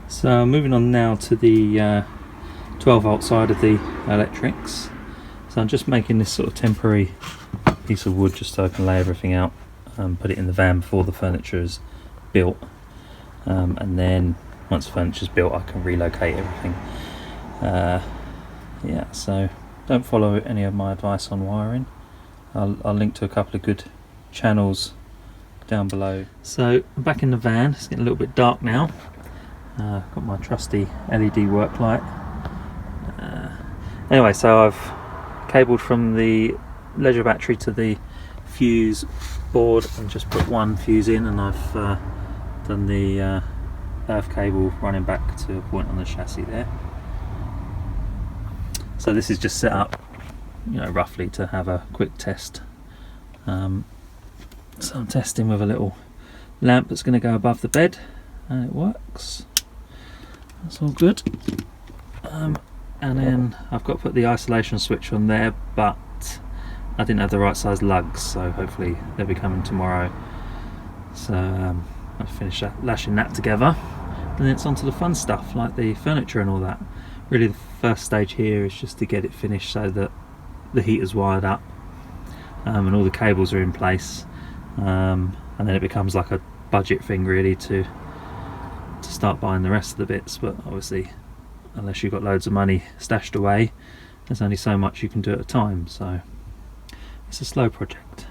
So moving on now to the 12 volt side of the electrics. So I'm just making this sort of temporary piece of wood just so I can lay everything out and put it in the van before the furniture is built, and then once the furniture is built I can relocate everything. Yeah, so don't follow any of my advice on wiring. I'll link to a couple of good channels down below. So I'm back in the van. It's getting a little bit dark now. Got my trusty LED work light. Anyway, so I've cabled from the leisure battery to the fuse board and just put one fuse in, and I've done the earth cable running back to a point on the chassis there. So this is just set up, you know, roughly to have a quick test. So I'm testing with a little lamp that's going to go above the bed, and it works. That's all good. And then I've got to put the isolation switch on there, but I didn't have the right size lugs, so hopefully they'll be coming tomorrow. So I'll finish lashing that together, and then it's on to the fun stuff like the furniture and all that. Really the first stage here is just to get it finished so that the heater's wired up, and all the cables are in place, and then it becomes like a budget thing really to start buying the rest of the bits. But obviously unless you've got loads of money stashed away, there's only so much you can do at a time, so it's a slow project.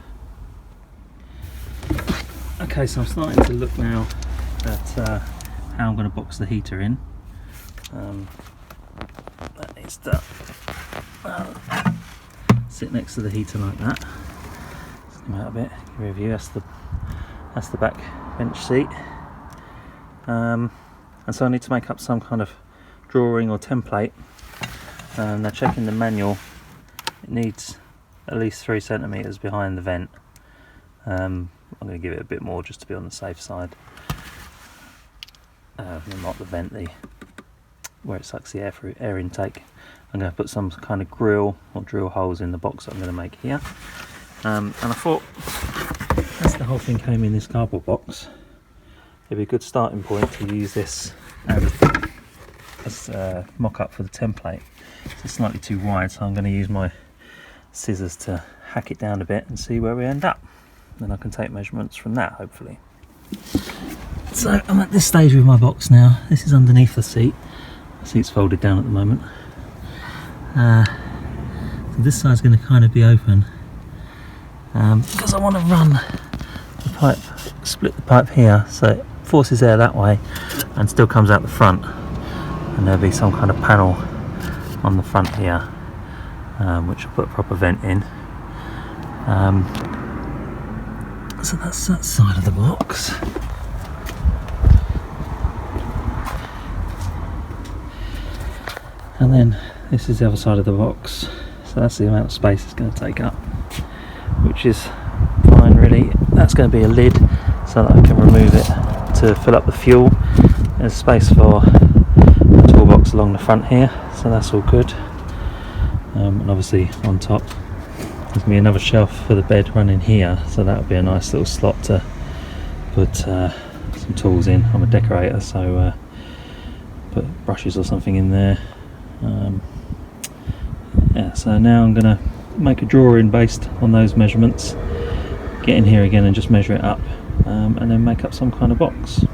Okay, so I'm starting to look now at how I'm going to box the heater in. That needs to sit next to the heater like that. Let's come out a bit, give you a view. That's the back bench seat. And so I need to make up some kind of drawing or template. Now checking the manual, it needs at least 3 centimeters behind the vent. I'm going to give it a bit more just to be on the safe side. Not the vent, where it sucks the air through, air intake. I'm going to put some kind of grill or drill holes in the box that I'm going to make here. And I thought, as the whole thing came in this cardboard box, it'd be a good starting point to use this as a mock-up for the template. It's slightly too wide, so I'm going to use my scissors to hack it down a bit and see where we end up. Then I can take measurements from that, hopefully. So I'm at this stage with my box now. This is underneath the seat. The seat's folded down at the moment. So this side's going to kind of be open, because I want to run the pipe, split the pipe here so it forces air that way and still comes out the front, and there'll be some kind of panel on the front here, which will put a proper vent in. So that's that side of the box. And then this is the other side of the box, so that's the amount of space it's going to take up, which is fine really. That's going to be a lid so that I can remove it to fill up the fuel. There's space for a toolbox along the front here, so that's all good. And obviously on top there's going to be another shelf for the bed running here, so that would be a nice little slot to put some tools in. I'm a decorator, so put brushes or something in there. Yeah, so now I'm going to make a drawing based on those measurements, get in here again and just measure it up, and then make up some kind of box.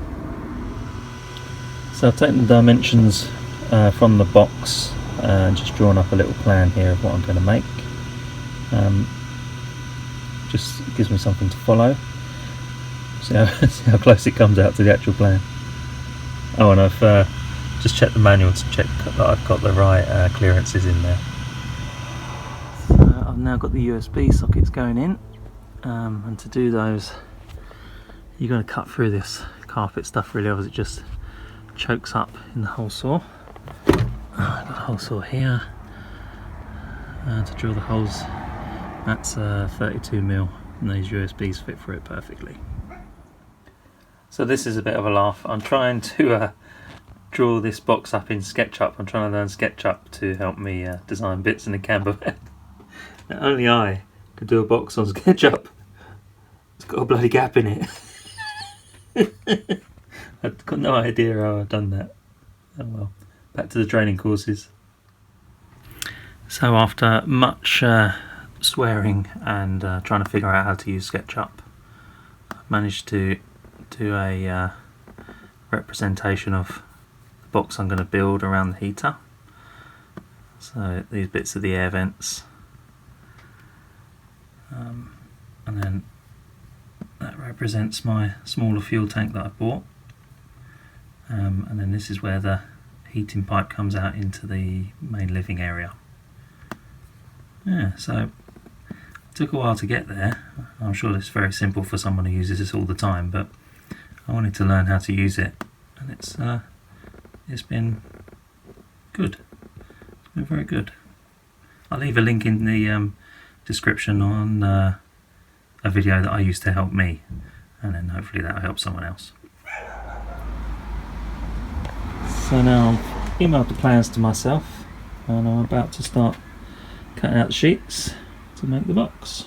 So I've taken the dimensions from the box and just drawn up a little plan here of what I'm going to make. Just gives me something to follow. See how close it comes out to the actual plan. Oh, and I've just checked the manual to check that I've got the right clearances in there. So I've now got the USB sockets going in, and to do those you're going to cut through this carpet stuff really, otherwise it just chokes up in the hole saw. I've got a hole saw here to drill the holes. That's 32mm, and these USBs fit for it perfectly. So this is a bit of a laugh. I'm trying to draw this box up in SketchUp. I'm trying to learn SketchUp to help me design bits in the Campervan. Only I could do a box on SketchUp. It's got a bloody gap in it. I've got no idea how I've done that. Oh well, back to the training courses. So after much swearing and trying to figure out how to use SketchUp, I've managed to do a representation of the box I'm going to build around the heater. So these bits are the air vents, and then that represents my smaller fuel tank that I bought, and then this is where the heating pipe comes out into the main living area. Yeah, so it took a while to get there. I'm sure it's very simple for someone who uses this all the time, but I wanted to learn how to use it, and it's been good. It's been very good. I'll leave a link in the description on a video that I used to help me, and then hopefully that'll help someone else. So now I've emailed the plans to myself, and I'm about to start cutting out the sheets to make the box.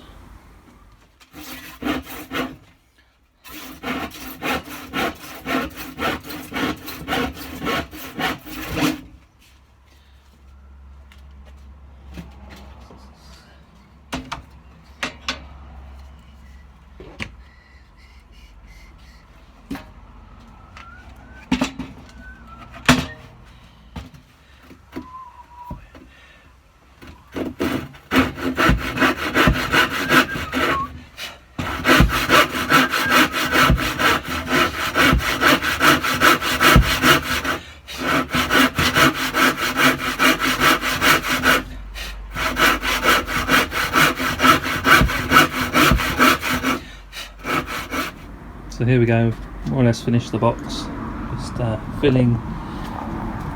So here we go, more or less finished the box. Just filling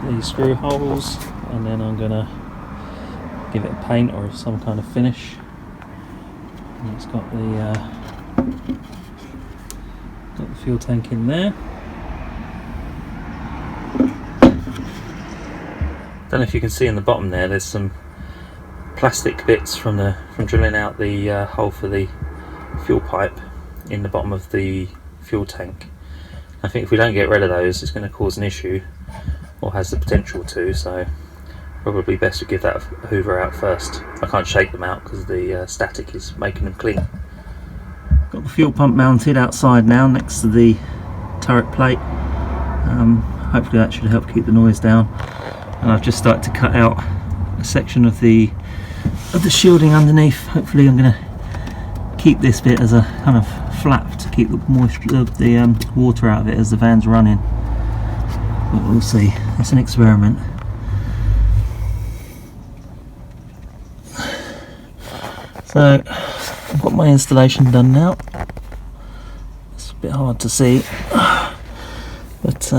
the screw holes, and then I'm gonna give it a paint or some kind of finish. And it's got the fuel tank in there. Don't know if you can see in the bottom there's some plastic bits from drilling out the hole for the fuel pipe in the bottom of the fuel tank. I think if we don't get rid of those, it's going to cause an issue, or has the potential to, so probably best to give that a hoover out first. I can't shake them out because the static is making them cling. Got the fuel pump mounted outside now next to the turret plate. Hopefully that should help keep the noise down. And I've just started to cut out a section of the shielding underneath. Hopefully I'm going to keep this bit as a kind of flap to keep the moisture of the water out of it as the van's running, but we'll see. That's an experiment. So I've got my installation done now. It's a bit hard to see, but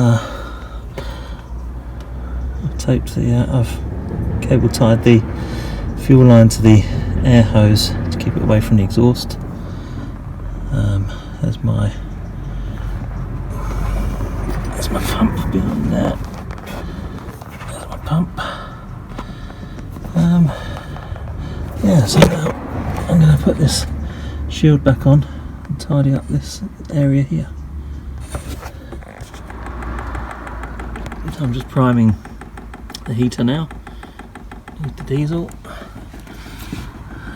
I've cable tied the fuel line to the air hose to keep it away from the exhaust. There's my pump behind there. There's my pump. Yeah, so now I'm going to put this shield back on and tidy up this area here. So I'm just priming the heater now. Use the diesel.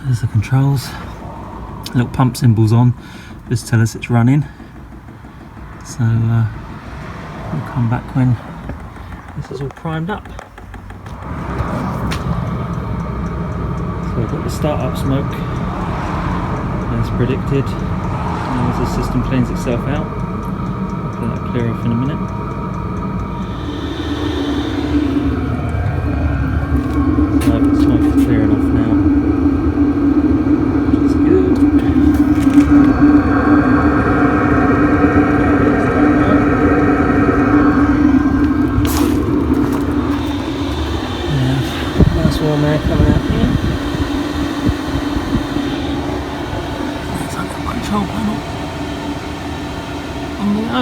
There's the controls. Little pump symbols on, just tell us it's running. So we'll come back when this is all primed up. So we've got the start-up smoke as predicted. Now as the system cleans itself out, I'll let that clear off in a minute. No, the smoke is clearing off now, which is good. Nice warm air coming out here. There's our control panel on the O.